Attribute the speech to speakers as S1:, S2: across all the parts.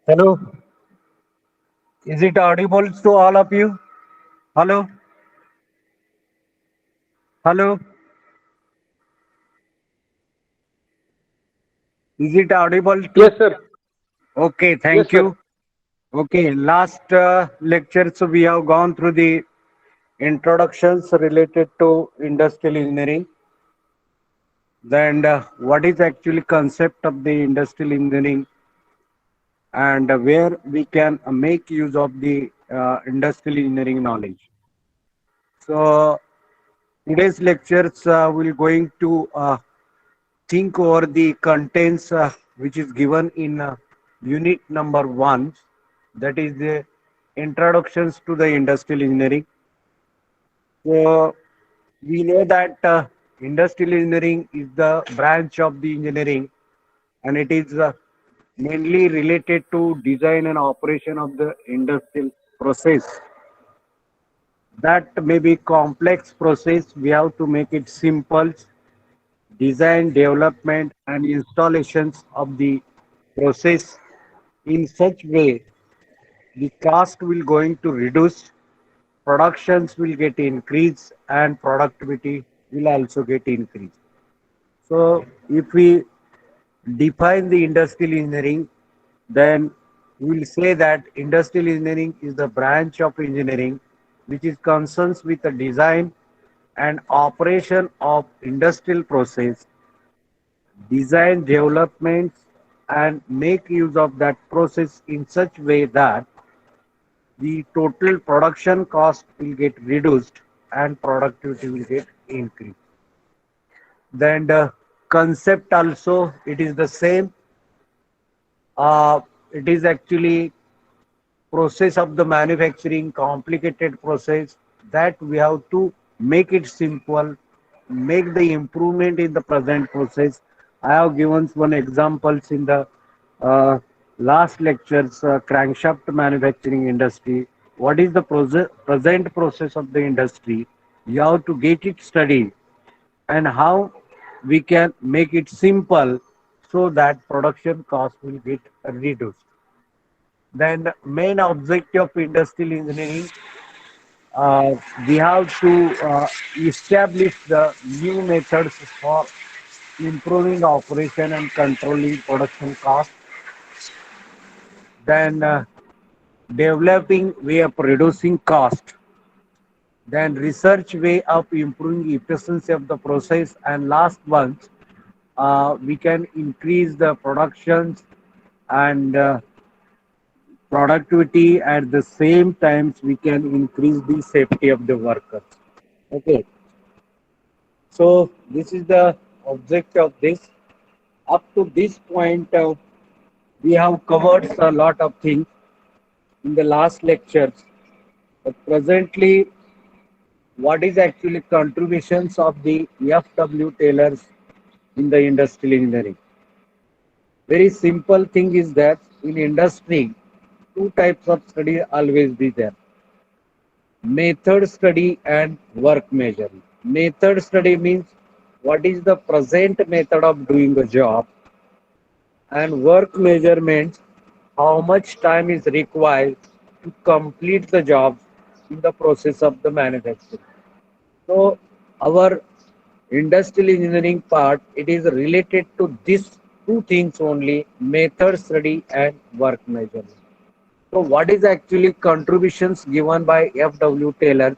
S1: Hello, is it audible to all of you? Hello, hello, is it audible to?
S2: Yes, sir.
S1: Okay,
S2: Yes,
S1: thank
S2: sir.
S1: you. Okay, last lecture, so we have gone through the introductions related to industrial engineering. Then, what is actually concept of the industrial engineering and where we can make use of the industrial engineering knowledge. So, today's lectures will going to think over the contents which is given in unit number 1, that is the introductions to the industrial engineering. So we know that industrial engineering is the branch of the engineering, and it is mainly related to design and operation of the industrial process. That may be complex process, we have to make it simple. Design, development, and installations of the process in such way the cost will going to reduce, productions will get increased, and productivity will also get increased. So if we define the industrial engineering, then we will say that industrial engineering is the branch of engineering which is concerns with the design and operation of industrial process, design developments, and make use of that process in such way that the total production cost will get reduced and productivity will get increased. Then the concept also it is the same. It is actually process of the manufacturing, complicated process that we have to make it simple, make the improvement in the present process. I have given one examples in the uh, last lectures, crankshaft manufacturing industry. What is the present process of the industry? You have to get it studied, and how we can make it simple so that production cost will get reduced. Then main objective of industrial engineering, uh, we have to establish the new methods for improving operation and controlling production cost. Then developing way of reducing cost. Then research way of improving efficiency of the process. And last one, we can increase the productions and productivity. At the same times we can increase the safety of the workers. Okay, so this is the object of this. Up to this point, we have covered a lot of things in the last lectures, but presently what is actually contributions of the FW Taylors in the industrial engineering? Very simple thing is that in industry two types of study always be there: method study and work measurement. Method study means what is the present method of doing a job, and work measurements how much time is required to complete the job in the process of the manufacturing. So our industrial engineering part, it is related to these two things only: method study and work measurement. So what is actually contributions given by FW Taylor?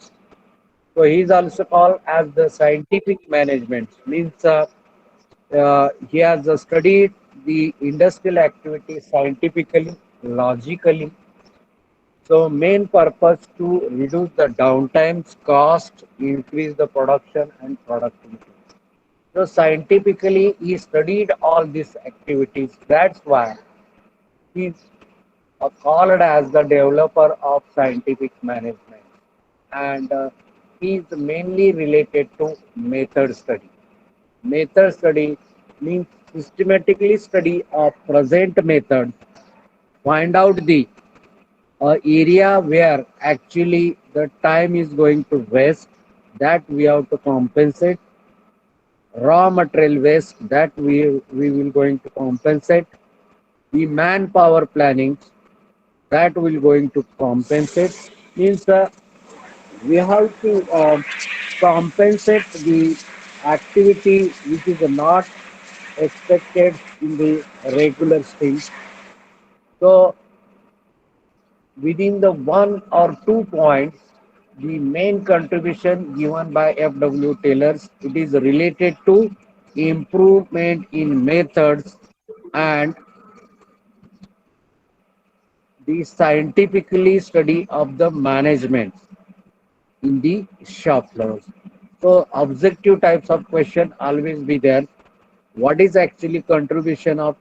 S1: So he is also called as the scientific management. Means he has studied the industrial activity scientifically, logically. So main purpose to reduce the downtimes, cost, increase the production and productivity. So scientifically he studied all these activities. That's why he's called as the developer of scientific management. And he is mainly related to method study. Method study means systematically study of present method, find out the area where actually the time is going to waste, that we have to compensate, raw material waste that we will going to compensate, the manpower planning, that will going to compensate. Means we have to compensate the activity which is not expected in the regular stream. So within the 1 or 2 points, the main contribution given by F.W. Taylors, it is related to improvement in methods and the scientifically study of the management in the shop floors. So objective types of question always be there. What is actually contribution of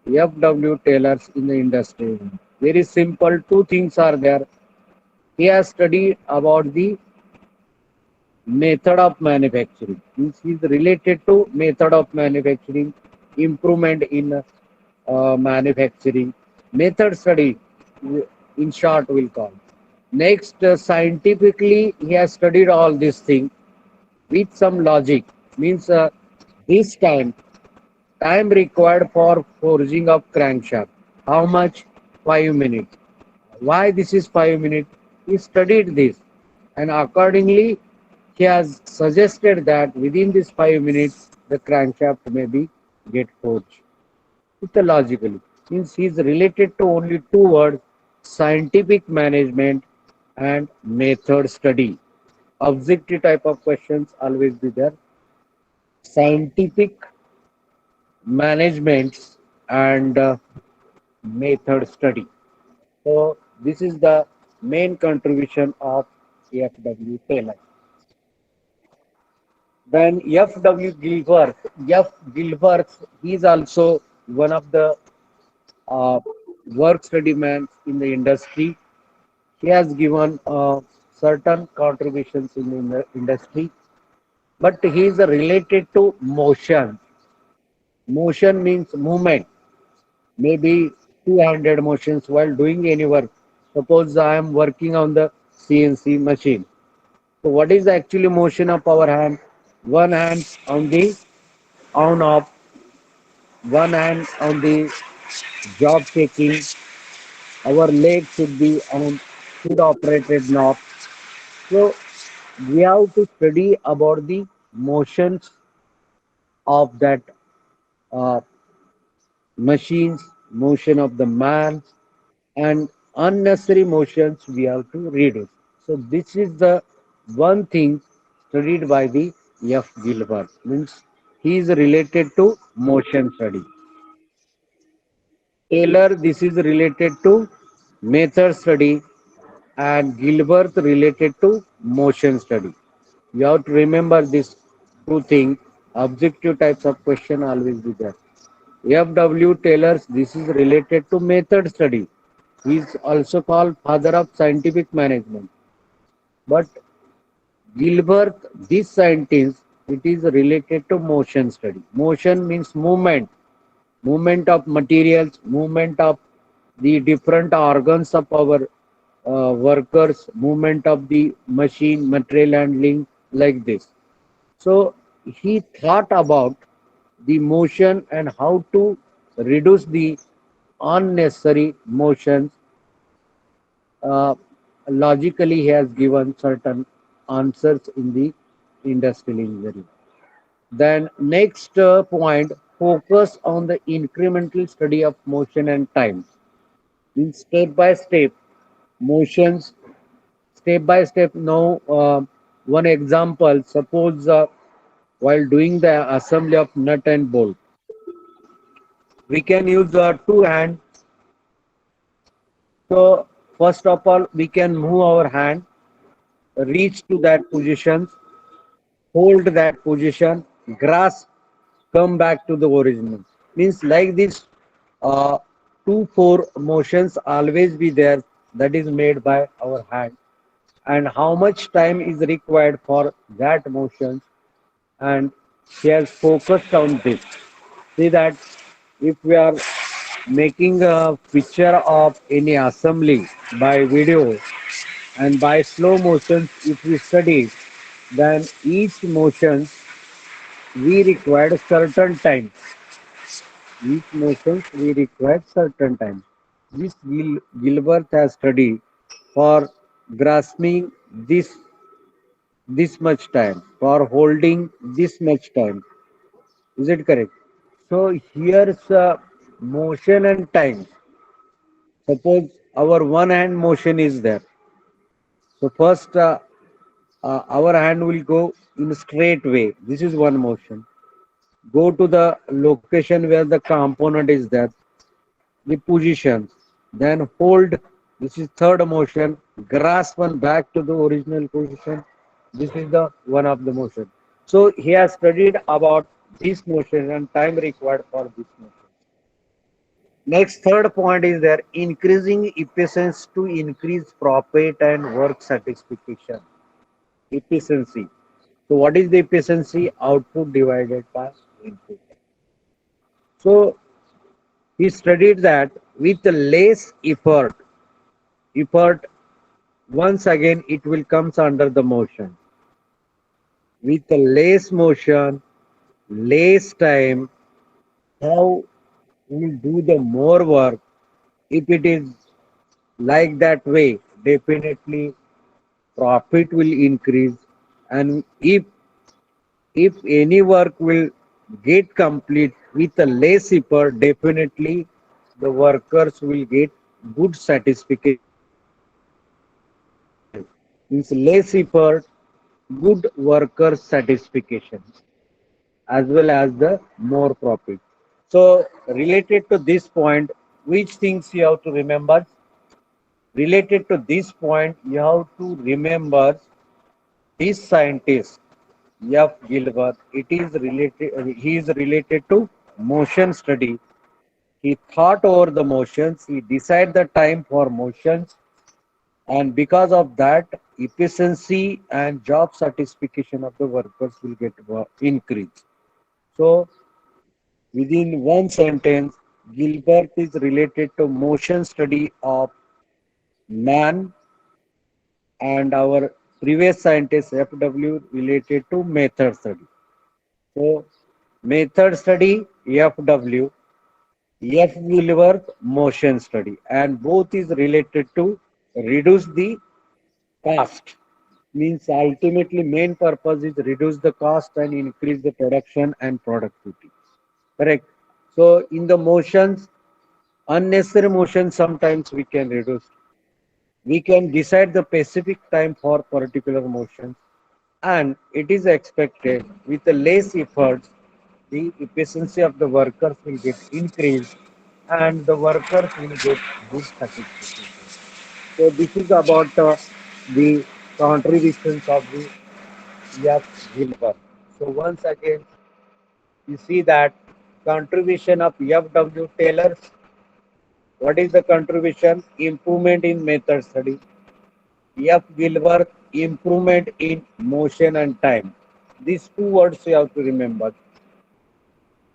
S1: F.W. Taylors in the industry? Very simple. Two things are there. He has studied about the method of manufacturing. Means is related to method of manufacturing, improvement in manufacturing, method study, in short, will call. Next, scientifically, he has studied all these things with some logic. Means this time required for forging of crankshaft. How much? 5 minutes. Why this is 5 minutes? He studied this, and accordingly, he has suggested that within these 5 minutes, the crankshaft may be get forged. Logically, means he is related to only two words: scientific management and method study. Objective type of questions always be there: scientific management and method study. So this is the main contribution of F.W. Taylor. Then F.W. Gilbert, F. Gilbert, he is also one of the uh, work study man in the industry. He has given certain contributions in the industry, but he is related to motion. Motion means movement, maybe two-handed motions while doing any work. Suppose I am working on the CNC machine. So what is the actually motion of our hand? One hand on the on off, one hand on the job taking. Our leg should be on should operated knob. So we have to study about the motions of that uh, machines, motion of the man, and unnecessary motions we have to reduce. So this is the one thing studied by the F. Gilbert. Means he is related to motion study. Taylor, this is related to method study, and Gilbert related to motion study. You have to remember these two things. Objective types of question always be there. F.W. Taylor's, this is related to method study. He is also called father of scientific management. But Gilbert, this scientist, it is related to motion study. Motion means movement, movement of materials, movement of the different organs of our workers, movement of the machine, material handling, like this. So he thought about the motion and how to reduce the unnecessary motions. Uh, Logically, he has given certain answers in the industrial engineering. Then next point, focus on the incremental study of motion and time. Means step by step motions, step by step. Now, one example, suppose while doing the assembly of nut and bolt, we can use two hands. So first of all, we can move our hand, reach to that position, hold that position, grasp, come back to the original. Means like this, uh, 2-4 motions always be there, that is made by our hand. And how much time is required for that motion, and he has focused on this. See that if we are making a picture of any assembly by video and by slow motions, if we study, then each motion we require certain time. Each motion we require certain time. This Gilbert has studied for grasping this much time, for holding this much time. Is it correct? So here's motion and time. Suppose our one hand motion is there. So first our hand will go in a straight way. This is one motion. Go to the location where the component is there, the position, then hold. This is third motion. Grasp one back to the original position. This is the one of the motion. So he has studied about this motion and time required for this motion. Next, third point is there increasing efficiency to increase profit and work satisfaction. Efficiency. So what is the efficiency? Output divided by input. So he studied that with less effort once again it will comes under the motion. With less motion, less time, how will do the more work? If it is like that way, definitely profit will increase. And if any work will get complete with a less effort, definitely the workers will get good satisfaction. Means less effort, good worker satisfaction, as well as the more profit. So related to this point, which things you have to remember? Related to this point, you have to remember this scientist, F. Gilbert. It is related. He is related to motion study. He thought over the motions. He decided the time for motions, and because of that, efficiency and job satisfaction of the workers will get increased. So within one sentence, Gilbert is related to motion study of man, and our previous scientist FW related to method study. So method study FW, F Gilbert motion study, and both is related to reduce the cost. Means ultimately main purpose is reduce the cost and increase the production and productivity. Correct. So in the motions, unnecessary motion sometimes we can reduce. We can decide the specific time for particular motion, and it is expected with the less efforts, the efficiency of the workers will get increased and the workers will get good satisfaction. So this is about the contributions of the F. Gilbert. So once again, you see that contribution of F.W. Taylor. What is the contribution? Improvement in method study. F. Gilbert, improvement in motion and time. These two words you have to remember.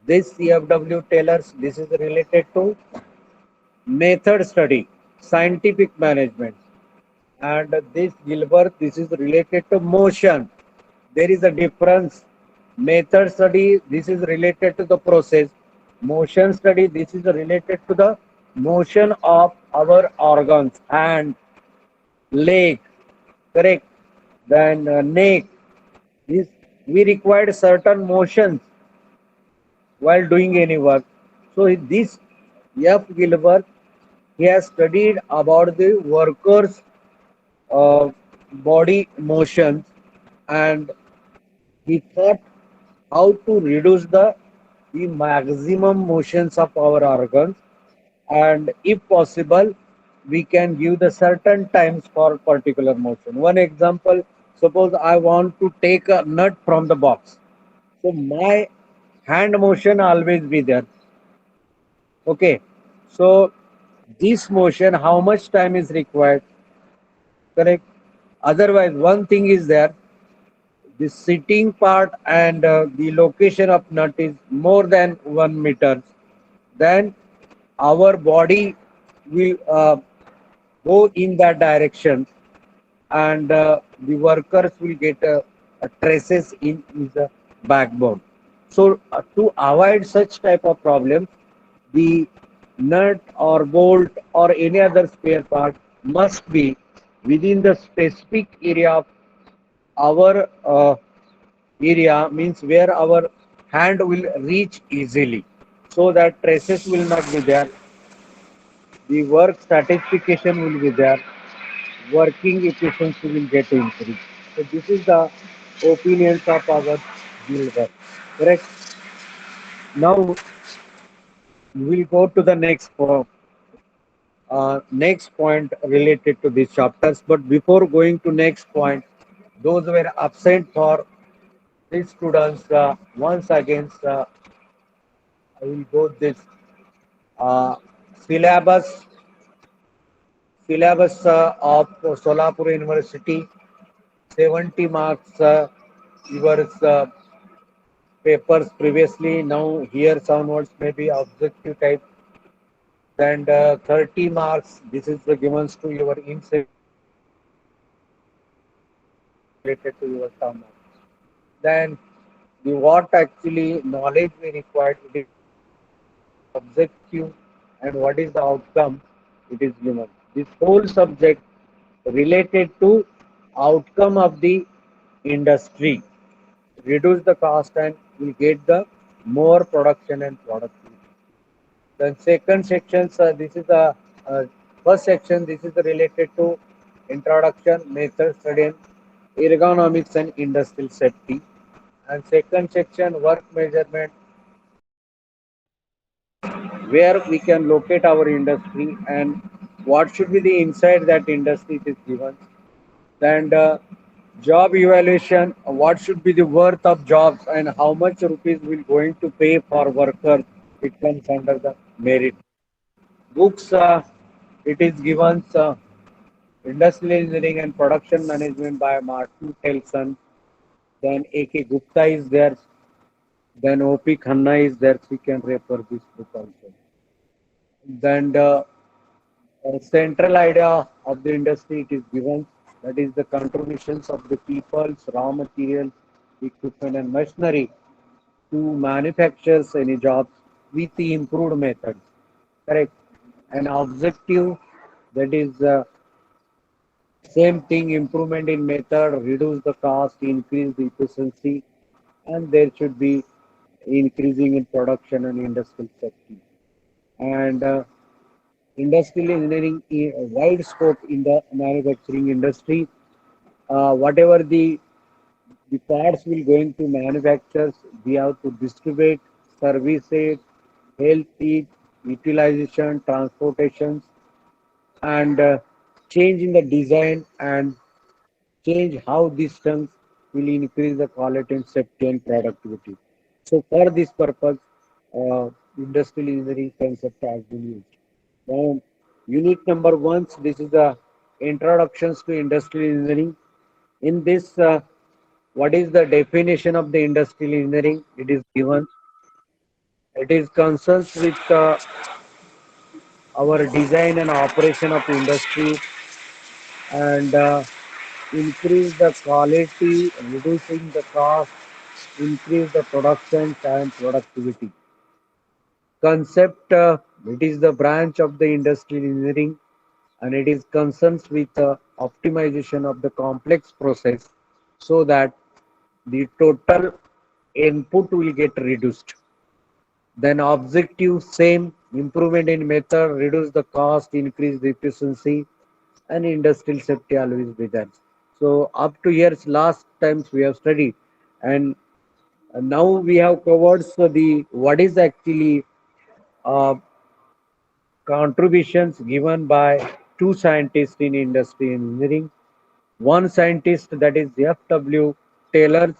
S1: This CFW Taylor's, this is related to method study, scientific management. And this Gilbert, this is related to motion. There is a difference. Method study, this is related to the process. Motion study, this is related to the motion of our organs, hand, leg, correct? Then neck. This we required certain motions while doing any work. So this F. Gilbert, he has studied about the workers' uh, body motions, and he thought how to reduce the maximum motions of our organs, and if possible we can give the certain times for particular motion. One example, suppose I want to take a nut from the box, so my hand motion always be there. Okay, so this motion how much time is required? Correct. Otherwise one thing is there, the sitting part and the location of nut is more than 1 meter, then our body will go in that direction, and the workers will get traces in his backbone. So to avoid such type of problems, the nut or bolt or any other spare part must be within the specific area of our area, means where our hand will reach easily, so that traces will not be there, the work satisfaction will be there, working efficiency will get increased. So this is the opinions of our builder. Correct. Now we'll go to the next point related to these chapters. But before going to next point, those were absent for these students. Once again, I will go this uh, syllabus of Solapur University. 70 marks. Your papers previously. Now here onwards maybe objective type. And 30 marks. This is the given to your insight related to your term. Then the what actually knowledge we required, it is objective, and what is the outcome, it is given. This whole subject related to outcome of the industry, reduce the cost and will get the more production and productivity. Then second section, this is the uh, first section, this is related to introduction, method study and ergonomics and industrial safety. And second section, work measurement, where we can locate our industry and what should be the inside that industry it is given. And job evaluation, what should be the worth of jobs and how much rupees will going to pay for workers, it comes under the merit. Books, it is given industrial engineering and production management by Martin Telson. Then A.K. Gupta is there. Then O.P. Khanna is there. We can refer this book also. Then the central idea of the industry it is given, that is the contributions of the peoples, raw materials, equipment and machinery to manufactures any jobs with the improved methods. Correct. An objective, that is same thing, improvement in method, reduce the cost, increase the efficiency, and there should be increasing in production and industrial safety. And industrial engineering is a wide scope in the manufacturing industry. Whatever the parts will going to manufacturers, we have to distribute, service it, health it, utilization, transportations, and change in the design and change how these terms will increase the quality and safety and productivity. So for this purpose, industrial engineering concept has been used. Now, unit number one, this is the introductions to industrial engineering. In this, what is the definition of the industrial engineering? It is given. It is concerns with our design and operation of industry and increase the quality, reducing the cost, increase the production and productivity. Concept, it is the branch of the industrial engineering and it is concerns with the optimization of the complex process so that the total input will get reduced. Then objective, same, improvement in method, reduce the cost, increase the efficiency, and industrial safety always be there. So up to years last times we have studied, and now we have covered so the what is actually uh, contributions given by two scientists in industry engineering. One scientist, that is F.W. Taylor,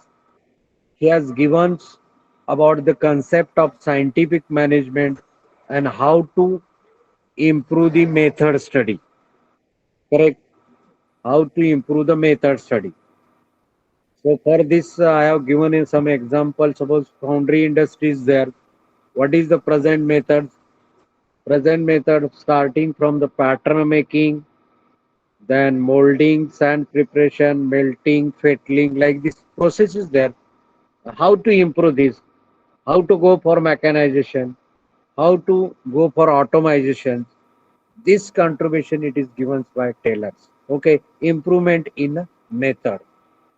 S1: he has given about the concept of scientific management and how to improve the method study. Correct? How to improve the method study. So for this, I have given in some examples. Suppose foundry industry is there. What is the present method? Present method starting from the pattern making, then molding, sand preparation, melting, fettling, like this process is there. How to improve this? How to go for mechanization? how to go for automation. This contribution it is given by Taylors. Okay, improvement in method.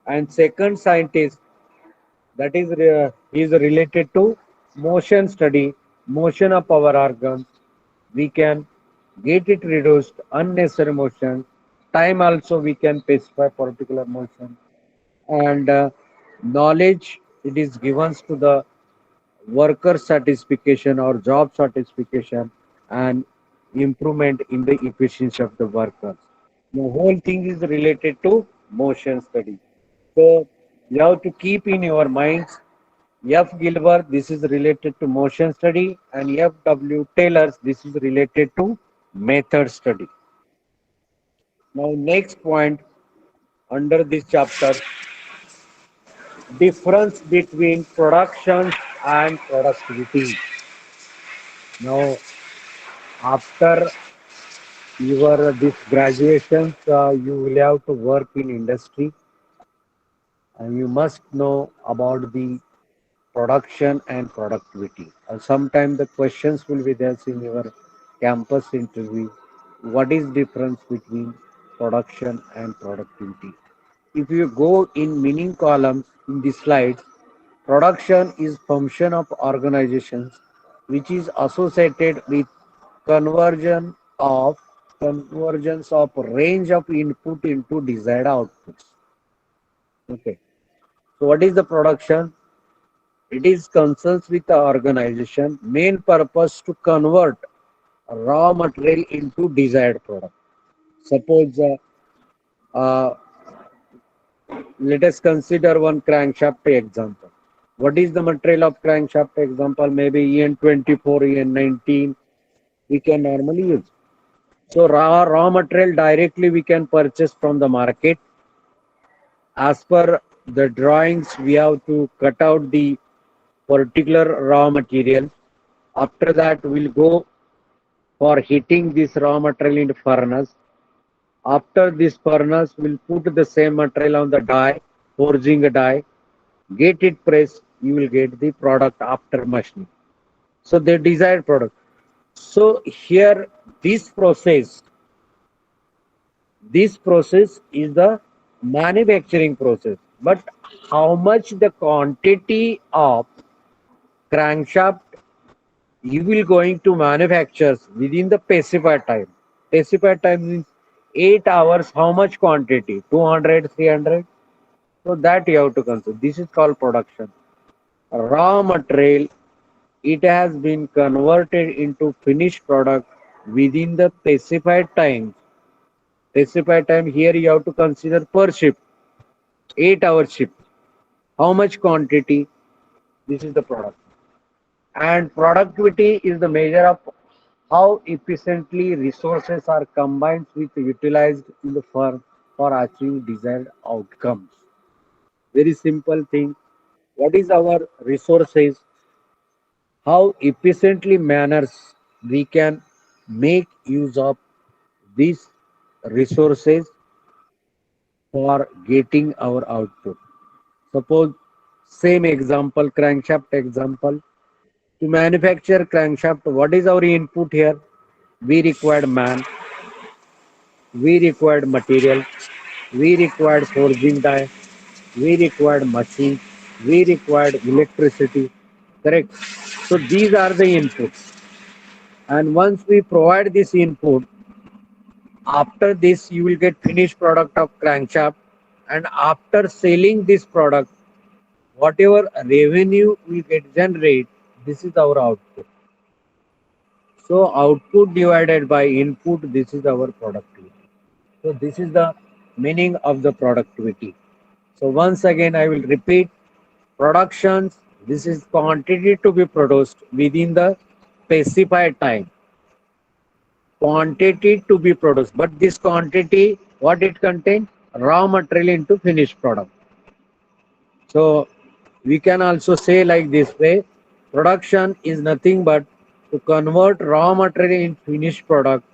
S1: And second scientist that is related to motion study, motion of our organs. We can get it reduced, unnecessary motion. Time also we can specify particular motion. And knowledge it is given to the worker satisfaction or job satisfaction and improvement in the efficiency of the workers. The whole thing is related to motion study. So you have to keep in your minds F. Gilbert, this is related to motion study, and F. W. Taylor, this is related to method study. Now, next point under this chapter, difference between production and productivity. Now, after your this graduation, you will have to work in industry, and you must know about the production and productivity. Sometimes the questions will be there in your campus interview. What is difference between production and productivity? If you go in meaning columns in the slides, production is function of organizations which is associated with conversion of convergence of range of input into desired outputs. Okay. So what is the production? It is concerns with the organization main purpose to convert raw material into desired product. Suppose uh, let us consider one crankshaft example. What is the material of crankshaft example? Maybe EN24, EN19 we can normally use. So raw material directly we can purchase from the market. As per the drawings, we have to cut out the particular raw material. After that, we'll go for heating this raw material in the furnace. After this furnace, we'll put the same material on the die, forging a die, get it pressed, you will get the product after machining. So the desired product. So here, this process is the manufacturing process. But how much the quantity of crankshaft you will going to manufacture within the specified time. Specified time means 8 hours. How much quantity? 200, 300. So that you have to consider. This is called production. Raw material, it has been converted into finished product within the specified time. Specified time here you have to consider per shift. 8-hour shift. How much quantity? This is the product. And productivity is the measure of how efficiently resources are combined with utilized in the firm for achieving desired outcomes. Very simple thing. What is our resources? How efficiently manners we can make use of these resources for getting our output. Suppose same example, crankshaft example. To manufacture crankshaft, what is our input here? We required man, we required material, we required forging die, we required machine, we required electricity, correct? So these are the inputs. And once we provide this input, after this you will get finished product of crankshaft, and after selling this product, whatever revenue we get generate, this is our output. So output divided by input, this is our productivity. So this is the meaning of the productivity. So once again, I will repeat, productions, this is quantity to be produced within the specified time. Quantity to be produced, but this quantity, what it contains? Raw material into finished product. So we can also say like this way, production is nothing but to convert raw material in finished product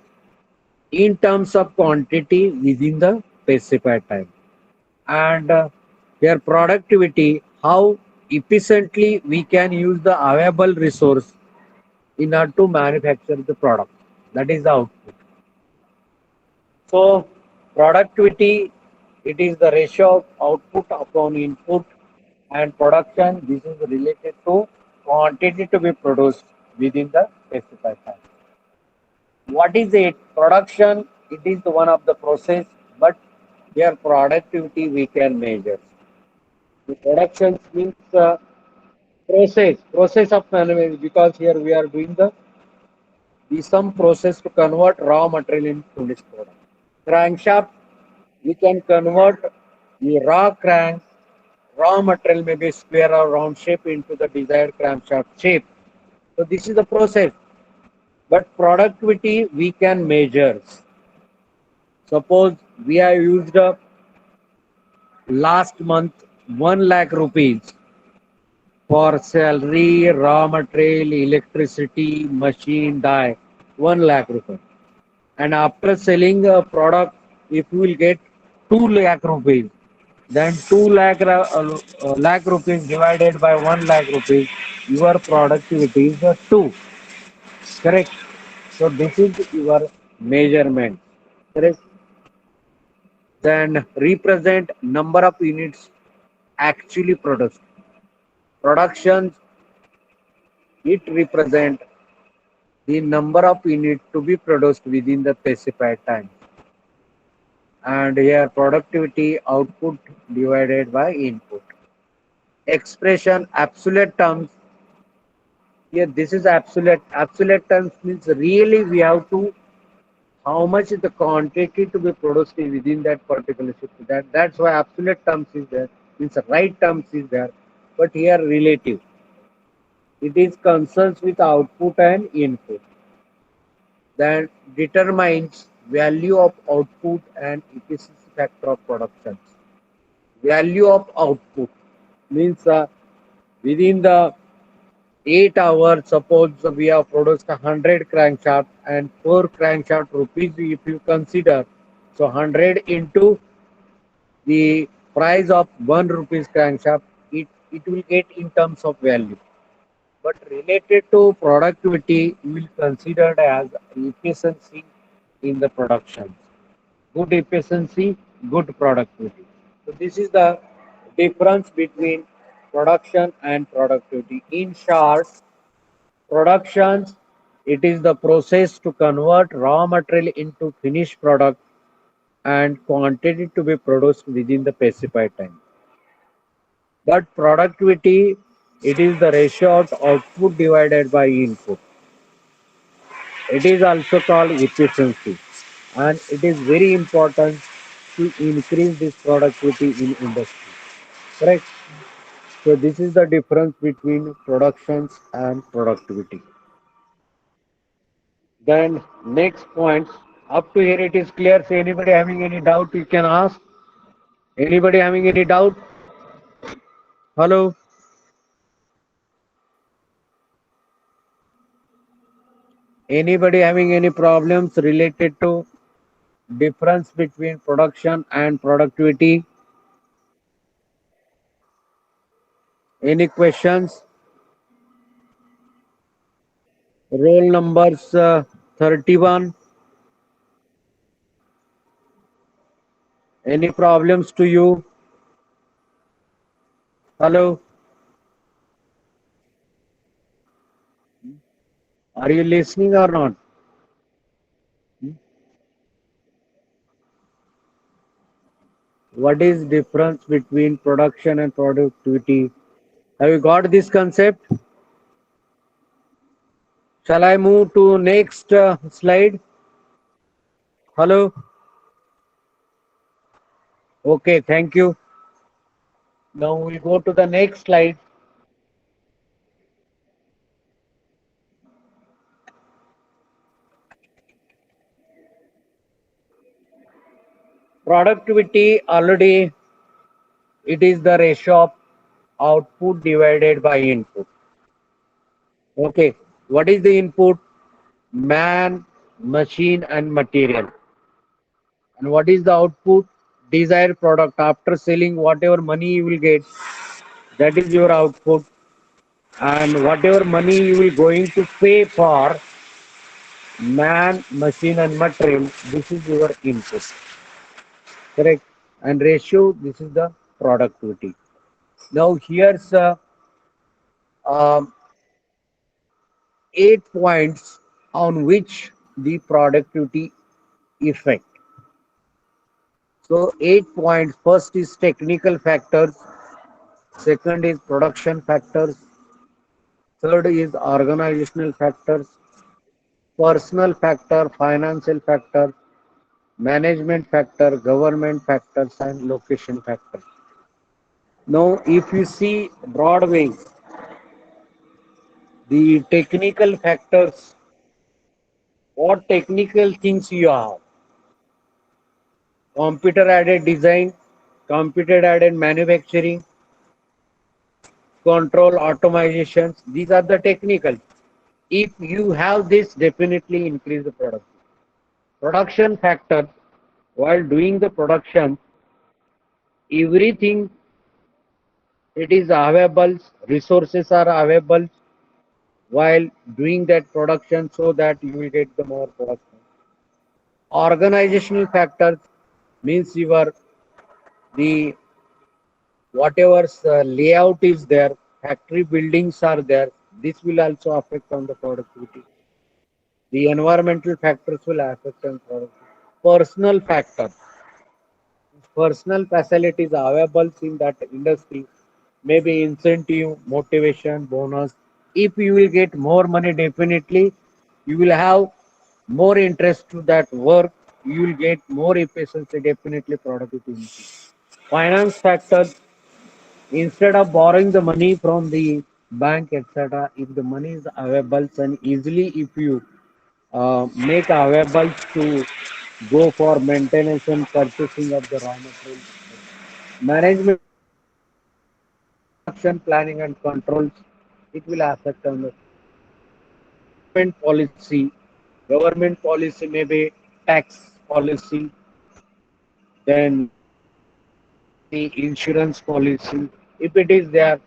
S1: in terms of quantity within the specified time. And their productivity, how efficiently we can use the available resource in order to manufacture the product. That is the output. So productivity, it is the ratio of output upon input, and production, this is related to quantity to be produced within the specified time. What is it? Production, it is the one of the process, but here productivity we can measure. The production means process of manufacturing, because here we are doing the some process to convert raw material into finished product. Crankshaft, we can convert the raw material, maybe square or round shape, into the desired crankshaft shape. So this is the process. But productivity we can measure. Suppose we have used last month 1 lakh rupees for salary, raw material, electricity, machine, die, 1 lakh rupees. And after selling a product, if you will get 2 lakh rupees, then 2 lakh rupees divided by 1 lakh rupees, your productivity is 2. Correct? So this is your measurement. Correct? Then represent number of units actually produced. Production, it represent the number of units to be produced within the specified time. And here productivity output divided by input. Expression absolute terms. Here this is absolute terms means really we have to how much is the quantity to be produced within that particular shift. That's why absolute terms is there, means right terms is there, but here relative. It is concerns with output and input. That determines value of output and efficiency factor of production. Value of output means within the 8 hours, suppose we have produced 100 crankshaft and 4 crankshaft rupees if you consider. So 100 into the price of 1 rupees crankshaft, it will get in terms of value. But related to productivity, you will consider as efficiency in the production. Good efficiency, good productivity. So this is the difference between production and productivity. In short, productions, it is the process to convert raw material into finished product and quantity to be produced within the specified time. But productivity, it is the ratio of output divided by input. It is also called efficiency, and it is very important to increase this productivity in industry. Correct? So this is the difference between productions and productivity. Then next point, up to here it is clear. So anybody having any doubt, you can ask. Anybody having any doubt? Hello? Anybody having any problems related to difference between production and productivity? Any questions? Roll numbers 31. Any problems to you? Hello? Are you listening or not? What is difference between production and productivity? Have you got this concept? Shall I move to next slide? Hello? Okay, thank you. Now we'll go to the next slide. Productivity already, it is the ratio of output divided by input. Okay, what is the input? Man, machine and material. And what is the output? Desired product. After selling whatever money you will get, that is your output. and whatever money you will going to pay for man, machine, and material, this is your input, correct? And ratio, this is the productivity. Now here's um, 8 points on which the productivity effect. So 8 points. First is technical factors. Second is production factors. Third is organizational factors. Personal factor, financial factor, management factor, government factors, and location factor. Now, if you see broadways, the technical factors, what technical things you have? Computer aided design, computer aided manufacturing, control automations. These are the technical. If you have this, definitely increase the production. Production factor, while doing the production, everything it is available, resources are available while doing that production so that you will get the more production. Organizational factors means your the whatever layout is there, factory buildings are there. This will also affect on the productivity. The environmental factors will affect on productivity. Personal factor, personal facilities available in that industry, maybe incentive, motivation, bonus. If you will get more money, definitely you will have more interest to that work. You will get more efficiency, definitely productivity. Finance factors, instead of borrowing the money from the bank, etc., if the money is available and easily, if you make available to go for maintenance and purchasing of the raw materials. Management, production planning and controls, it will affect on the policy. Government policy may be tax policy, then the insurance policy. If it is there,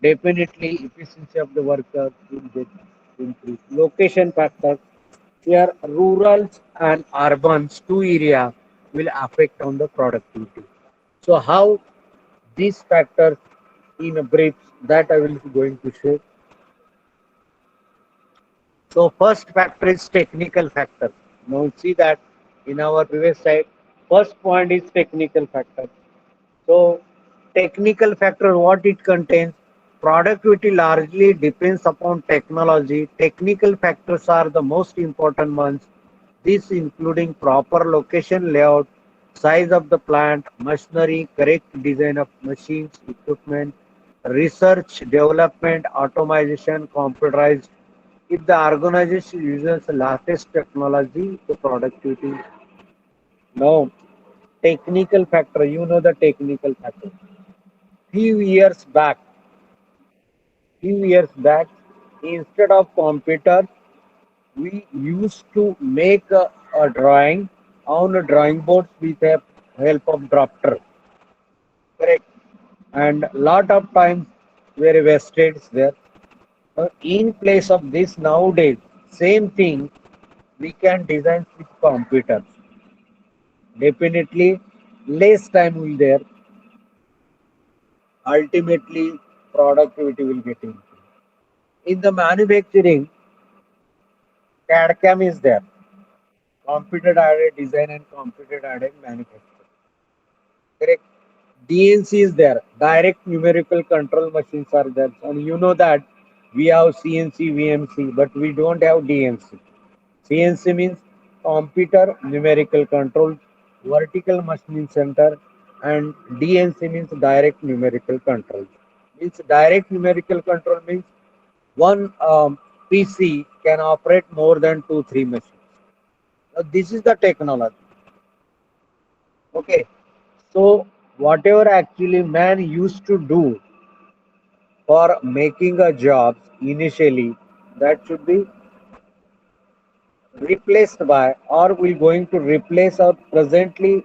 S1: definitely efficiency of the worker will get increased. Location factor, here rural and urban two area will affect on the productivity. So how these factors in a brief that I will be going to share. So first factor is technical factor. Now see that in our previous slide, first point is technical factor. So technical factor, what it contains, productivity largely depends upon technology. Technical factors are the most important ones. This including proper location layout, size of the plant, machinery, correct design of machines, equipment, research, development, automation, computerized. If the organization uses the latest technology, the productivity. No, technical factor, you know the technical factor. Few years back, instead of computer, we used to make a drawing on a drawing board with the help of drafter. Correct. And lot of times were wasted there. In place of this nowadays, same thing we can design with computers. Definitely less time will there. Ultimately, productivity will get increased. In the manufacturing, CAD/CAM is there. Computer aided design and computer aided manufacturing. Correct. DNC is there. Direct numerical control machines are there. And you know that we have CNC, VMC, but we don't have DNC. CNC means computer numerical control, vertical machining center, and DNC means direct numerical control. Means direct numerical control means one PC can operate more than 2, 3 machines. Now, this is the technology. Okay. So whatever actually man used to do for making a job initially, that should be replaced by, or we going to replace, or presently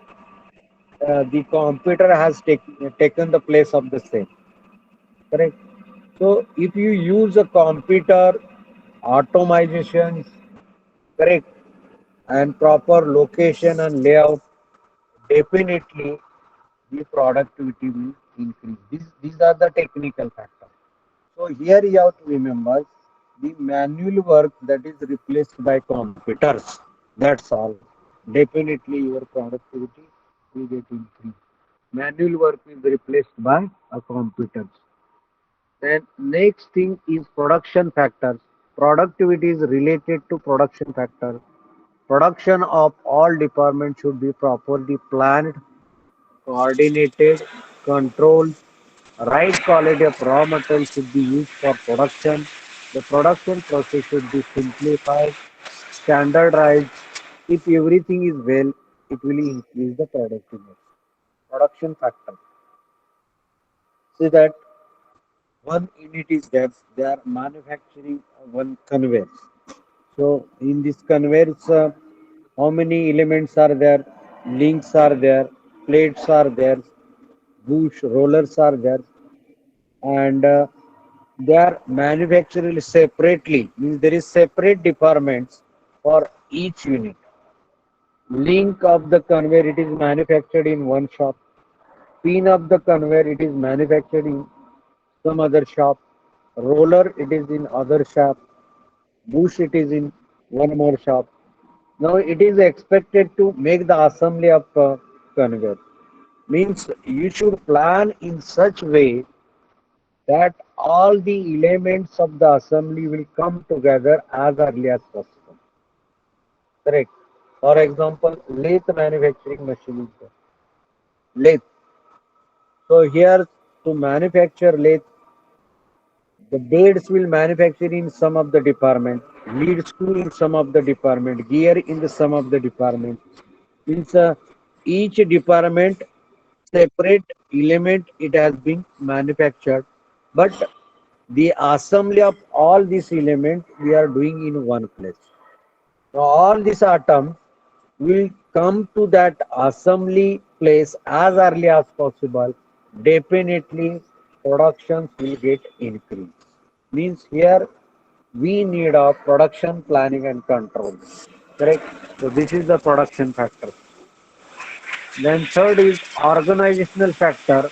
S1: the computer has taken the place of the same. Correct. So if you use a computer, automation, correct, and proper location and layout, definitely the productivity will increase. These are the technical factors. So here you have to remember the manual work that is replaced by computers. That's all. Definitely your productivity will get increased. Manual work is replaced by a computers. Then next thing is production factors. Productivity is related to production factor. Production of all departments should be properly planned, coordinated, controlled. Right quality of raw material should be used for production. The production process should be simplified, standardized. If everything is well, it will increase the productivity. Production factor. See that one unit is there, they are manufacturing one conveyor. So in this conveyors, how many elements are there? Links are there, plates are there, bush rollers are there, and they are manufactured separately. Means there is separate departments for each unit. Link of the conveyor it is manufactured in one shop. Pin of the conveyor it is manufactured in some other shop. Roller it is in other shop. Bush it is in one more shop. Now it is expected to make the assembly of conveyor. Means you should plan in such way that all the elements of the assembly will come together as early as possible. Correct. For example, lathe manufacturing machine is there. Lathe. So here to manufacture lathe, the blades will manufacture in some of the department, lead screw in some of the department, gear in the some of the department. Means each department separate element it has been manufactured, but the assembly of all these elements we are doing in one place. Now all these atoms will come to that assembly place as early as possible. Definitely productions will get increased. Means here we need a production planning and control. Correct? So this is the production factor. Then third is organizational factor.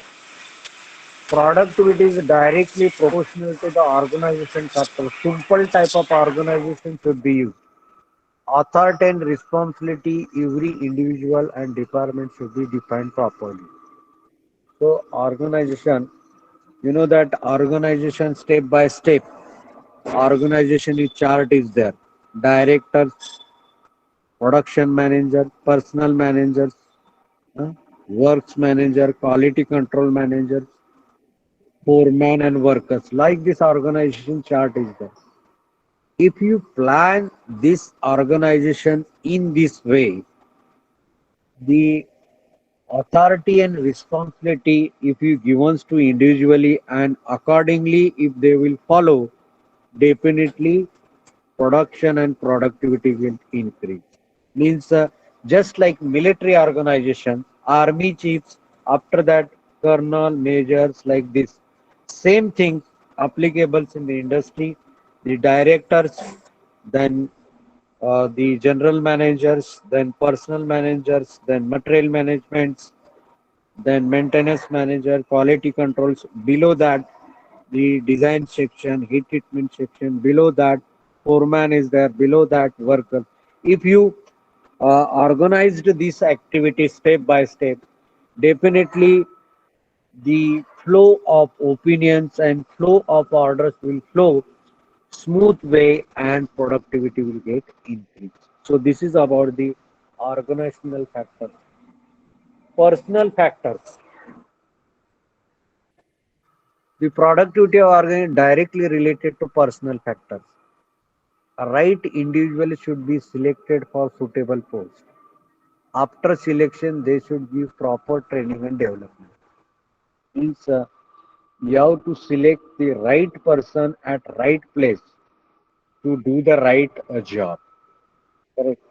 S1: Productivity is directly proportional to the organization factor. Simple type of organization should be used. Authority and responsibility, every individual and department should be defined properly. So organization, you know that organization step by step, organization is chart is there. Directors, production manager, personal managers, uh, works manager, quality control manager, foreman and workers. Like this organization chart is there. If you plan this organization in this way, the authority and responsibility if you given to individually and accordingly if they will follow, definitely production and productivity will increase. Means just like military organization, army chiefs, after that colonel, majors, like this. Same thing applicable in the industry. The directors, then the general managers, then personal managers, then material management, then maintenance manager, quality controls. Below that, the design section, heat treatment section. Below that, foreman is there. Below that, worker. If you organized this activity step by step, definitely the flow of opinions and flow of orders will flow smooth way and productivity will get increased. So this is about the organizational factors. Personal factors. The productivity of organization directly related to personal factors. A right individual should be selected for suitable post. After selection, they should give proper training and development. Means you have to select the right person at right place to do the right job. Correct.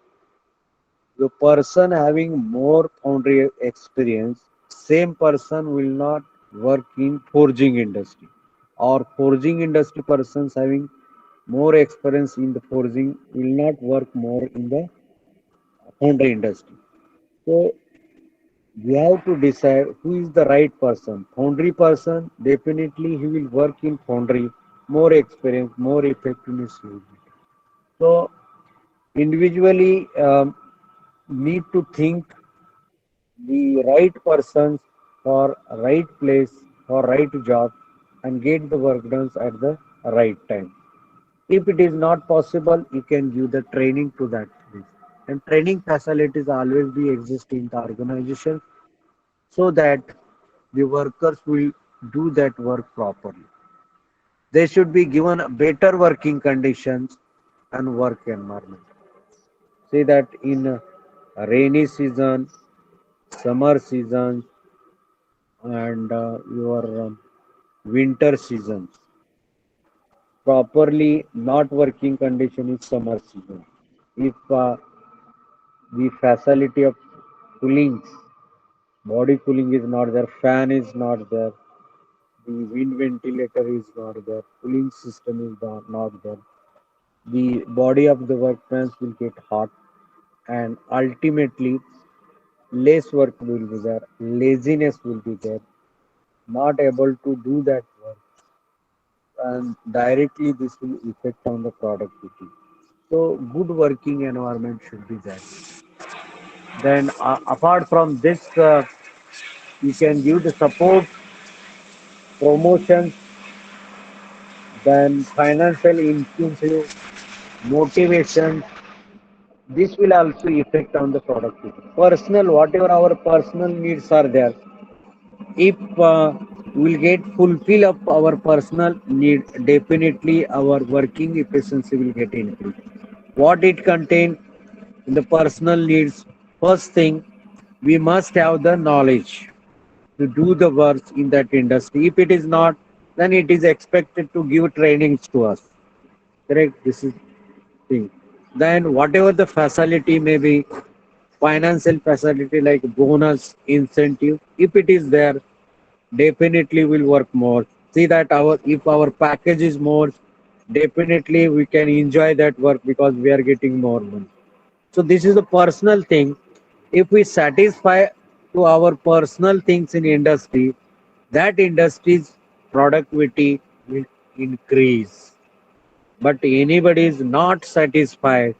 S1: The person having more foundry experience, same person will not work in forging industry or forging industry persons having more experience in the forging will not work more in the foundry industry. So we have to decide who is the right person. Foundry person, definitely he will work in foundry, more experience, more effectiveness. So individually need to think the right persons for right place for right job and get the work done at the right time. If it is not possible, you can give the training to that place. And training facilities always be exist in the organization so that the workers will do that work properly. They should be given better working conditions and work environment. See that in rainy season, summer season, and your winter seasons. Properly not working condition is summer season. If the facility of cooling, body cooling is not there, fan is not there, the wind ventilator is not there, cooling system is not there, the body of the workbench will get hot and ultimately less work will be there, laziness will be there, not able to do that work and directly this will affect on the productivity. So good working environment should be there. Then apart from this, you can give the support, promotions, then financial incentive, motivation. This will also affect on the productivity. Personal, whatever our personal needs are there, if we'll get fulfill of our personal need, definitely our working efficiency will get increased. What it contains in the personal needs, first thing, we must have the knowledge to do the work in that industry. If it is not, then it is expected to give trainings to us. Correct? This is thing. Then whatever the facility may be, financial facility like bonus, incentive, if it is there, definitely will work more. See that our if our package is more, definitely we can enjoy that work because we are getting more money. So this is a personal thing. If we satisfy to our personal things in industry, that industry's productivity will increase. But anybody is not satisfied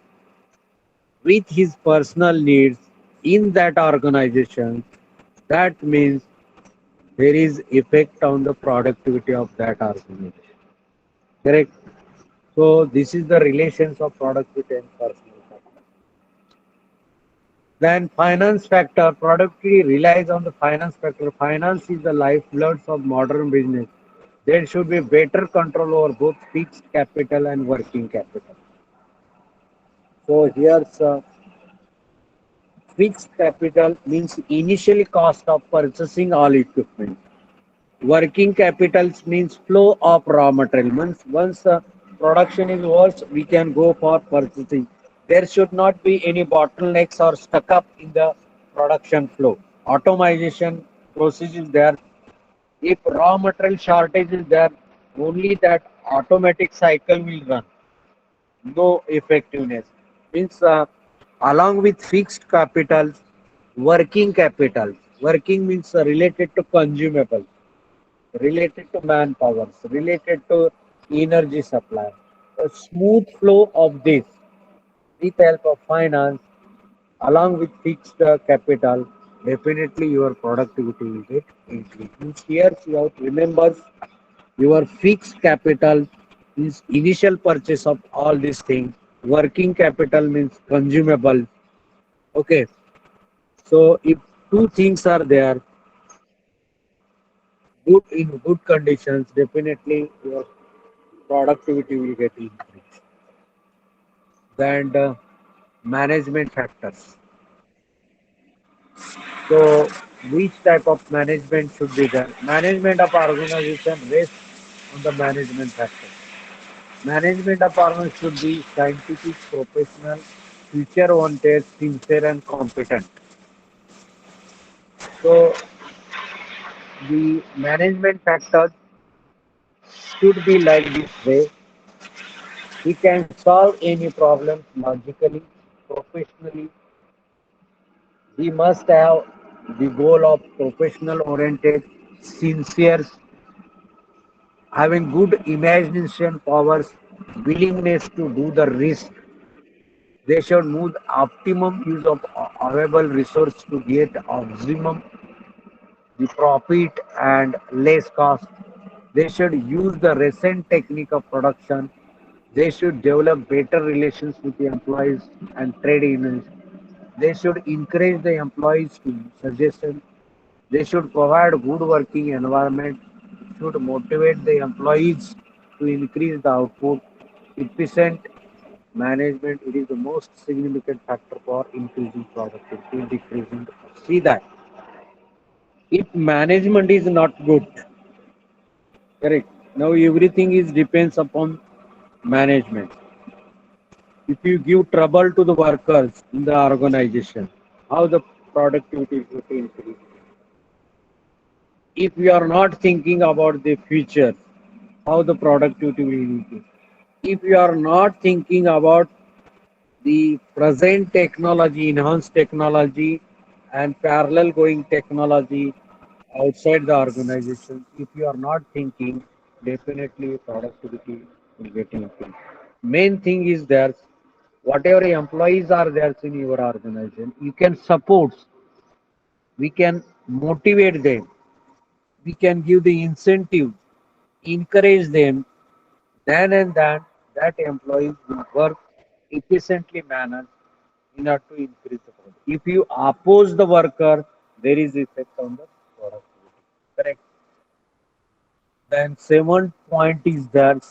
S1: with his personal needs in that organization, that means there is effect on the productivity of that organization. Correct? So this is the relations of productivity and personal factor. Then finance factor, productivity relies on the finance factor. Finance is the lifeblood of modern business. There should be better control over both fixed capital and working capital. So here's fixed capital means initially cost of purchasing all equipment. Working capitals means flow of raw material. Once production is worse, we can go for purchasing. There should not be any bottlenecks or stuck up in the production flow. Automation process is there. If raw material shortage is there, only that automatic cycle will run. No effectiveness. Means along with fixed capital, working capital. Working means related to consumable, related to manpower, related to energy supply. A smooth flow of this with help of finance along with fixed capital, definitely your productivity will get increased. Here you have to remember your fixed capital is initial purchase of all these things. Working capital means consumable. Okay. So if two things are there, good in good conditions, definitely your productivity will get increased. And management factors. So, which type of management should be there? Management of organization rests on the management factors. Management of organization should be scientific, professional, future-oriented, sincere, and competent. So, the management factors should be like this way. We can solve any problem logically, professionally. We must have the goal of professional oriented, sincere, having good imagination powers, willingness to do the risk. They should move the optimum use of available resource to get optimum the profit and less cost. They should use the recent technique of production. They should develop better relations with the employees and trade unions. They should encourage the employees to suggestion. They should provide good working environment. Should motivate the employees to increase the output. Efficient management, it is the most significant factor for increasing productivity, decreasing. See that if management is not good, correct. Now everything is depends upon management. If you give trouble to the workers in the organization, how the productivity is going to increase? If we are not thinking about the future, how the productivity will increase? If you are not thinking about the present technology, enhanced technology, and parallel going technology outside the organization, if you are not thinking, definitely productivity will get increased. Main thing is that whatever employees are there in your organization, you can support, we can motivate them, we can give the incentive, encourage them, then and then that employees will work efficiently manner in order to increase the productivity. If you oppose the worker, there is effect on the productivity. Correct. Then seventh point is that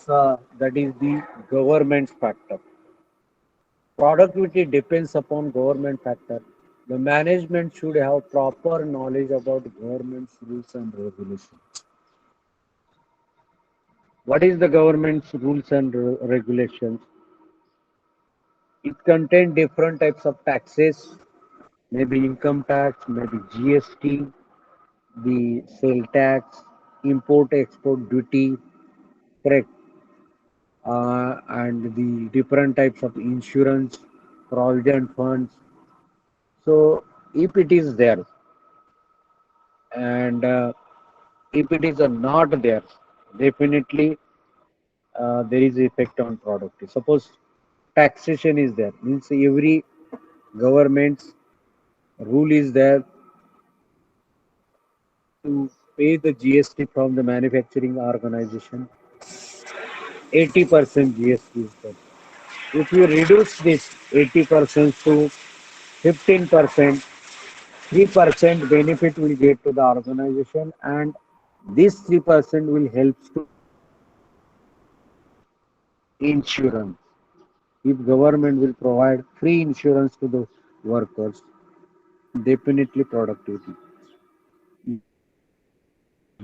S1: is the government factor. Productivity depends upon government factor. The management should have proper knowledge about government's rules and regulations. What is the government's rules and regulations? It contains different types of taxes, maybe income tax, maybe GST, the sale tax, import export duty, correct, and the different types of insurance, provident funds. So if it is there, and if it is not there, definitely there is effect on productivity. Suppose taxation is there, means every government's rule is there to pay the GST from the manufacturing organization. 80% GST is there. If you reduce this 80% to 15%, 3% benefit will get to the organization, and this 3% will help to insurance. If government will provide free insurance to the workers, definitely productivity.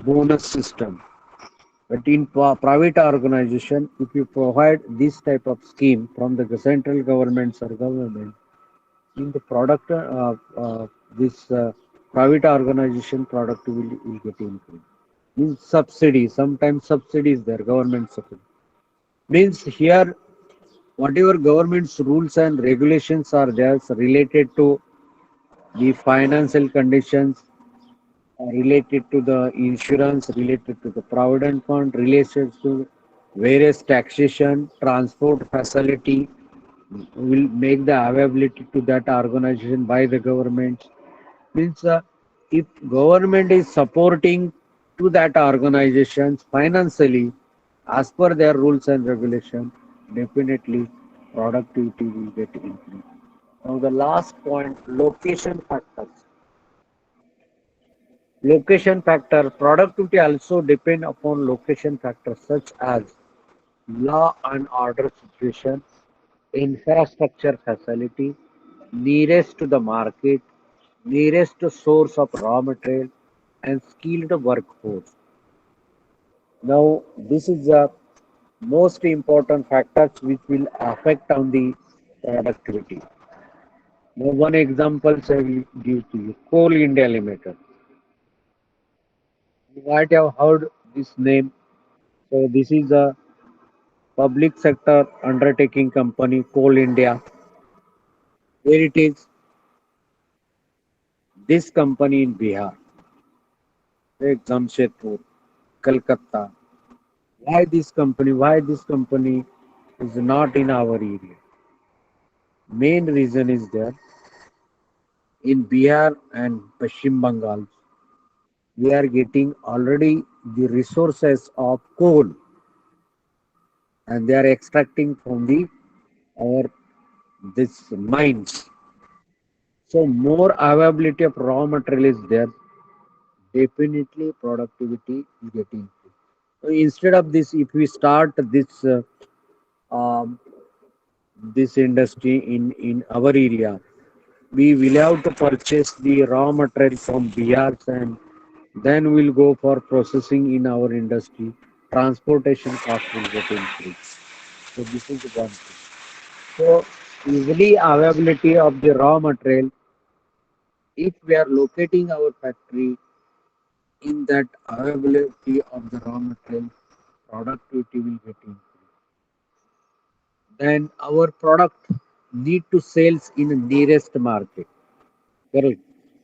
S1: Bonus system. But in private organization, if you provide this type of scheme from the central government or government, in the product, this private organization productivity will get increased. Means subsidy, sometimes subsidies there, government subsidy. Means here, whatever government's rules and regulations are there related to the financial conditions, related to the insurance, related to the provident fund, related to various taxation, transport facility, will make the availability to that organization by the government. Means if government is supporting to that organizations financially as per their rules and regulations, definitely productivity will get increased. Now the last point, location factors. Location factor, productivity also depend upon location factors such as law and order situation, infrastructure facility, nearest to the market, nearest to source of raw material, and skilled workforce. Now, this is the most important factors which will affect on the productivity. Now, one example I will give to you. Coal India Limited. You might have heard this name. So this is a public sector undertaking company, Coal India. Where it is, this company in Bihar, like Jamshedpur, Calcutta. Why this company? Why this company is not in our area? Main reason is there in Bihar and Pashchim Bengal, we are getting already the resources of coal, and they are extracting from the our this mines. So more availability of raw material is there. Definitely productivity is getting. So instead of this, if we start um, this industry in our area, we will have to purchase the raw material from Bihar, and then we'll go for processing in our industry. Transportation cost will get increased. So this is one thing. So easily availability of the raw material, if we are locating our factory in that availability of the raw material, productivity will get increased. Then our product need to sales in the nearest market. Correct.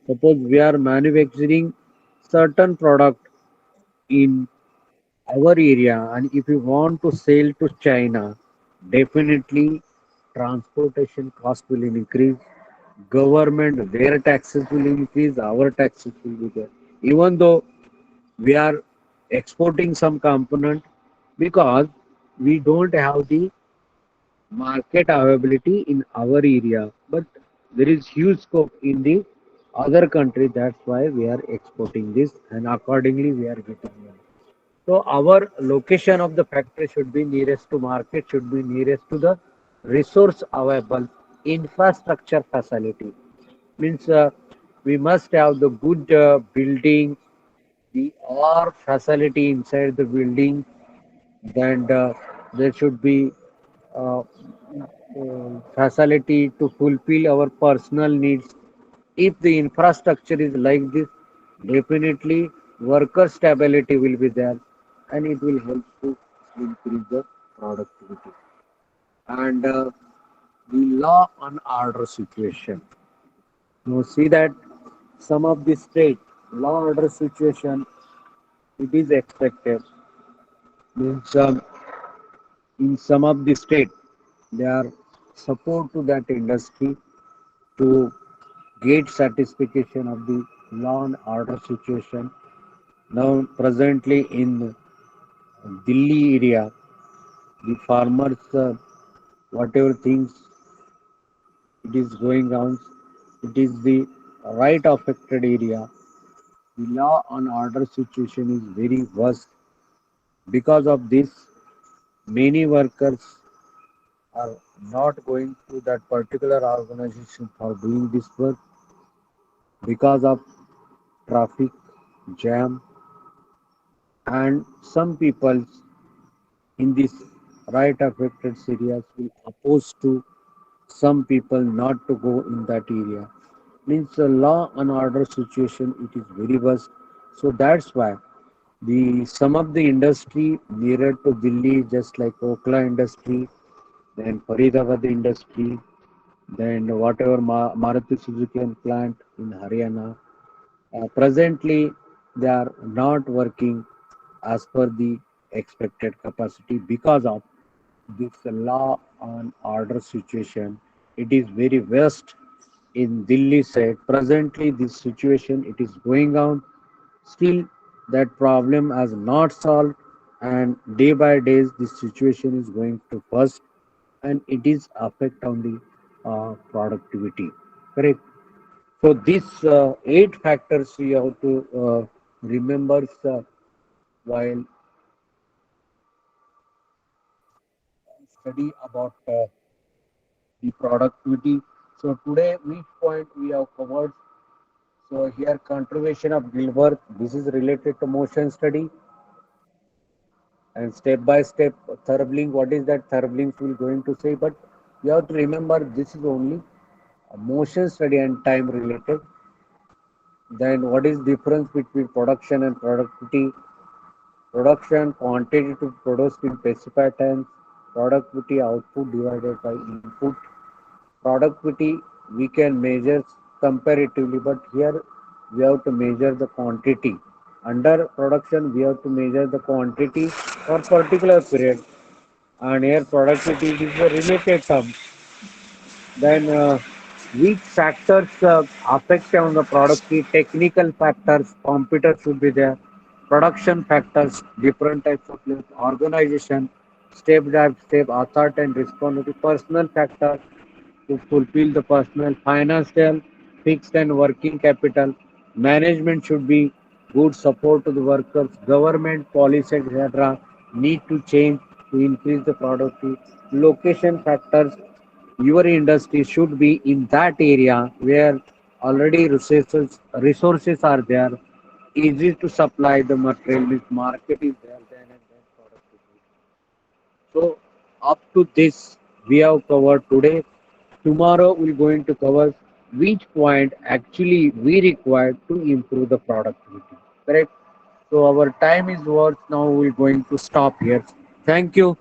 S1: Suppose we are manufacturing certain product in our area, and if you want to sell to China, definitely transportation cost will increase. Government, their taxes will increase, our taxes will be there. Even though we are exporting some component, because we don't have the market availability in our area, but there is huge scope in the other country. That's why we are exporting this, and accordingly we are getting money. So our location of the factory should be nearest to market, should be nearest to the resource available, infrastructure facility. Means we must have the good building, the or facility inside the building. Then there should be facility to fulfill our personal needs. If the infrastructure is like this, definitely worker stability will be there, and it will help to increase the productivity. And the law and order situation. You see that some of the state law order situation, it is expected. Means in some of the state they are support to that industry to get satisfaction of the law and order situation. Now, presently in Delhi area, the farmers, whatever things it is going on, it is the right affected area. The law and order situation is very worse. Because of this, many workers are not going to that particular organization for doing this work because of traffic jam, and some people in these right affected areas will oppose to some people not to go in that area. Means the law and order situation, it is very worse. So that's why the some of the industry nearer to Delhi, just like Okla industry, then Faridabad industry, then whatever Maruti Suzuki plant in Haryana, presently they are not working as per the expected capacity because of this law and order situation. It is very worst in Delhi side. Presently, this situation it is going on. Still, that problem has not solved, and day by day, this situation is going to worst, and it is affect on the productivity. Correct. So these eight factors we have to remember while study about the productivity. So today, which point we have covered? So here, contribution of Gilbert. This is related to motion study, and step by step Thurling. What is that Thurling will going to say? But you have to remember this is only a motion study and time related. Then what is difference between production and productivity? production quantity to produce in specified times, productivity output divided by input. Productivity we can measure comparatively, but here we have to measure the quantity. Under production, we have to measure the quantity for particular period, and here productivity is a related term. Then which factors affect on the productivity? Technical factors, computers should be there. Production factors, different types of players, organization, step by step, authority and responsibility, personal factors to fulfill the personal, financial, fixed and working capital. Management should be good support to the workers. Government policy, etc., need to change to increase the productivity. Location factors, your industry should be in that area where already resources are there, easy to supply the material, if market is there, then and then productivity. So up to this we have covered today. Tomorrow we're going to cover which point actually we require to improve the productivity. Correct? So our time is worth now. We're going to stop here. Thank you.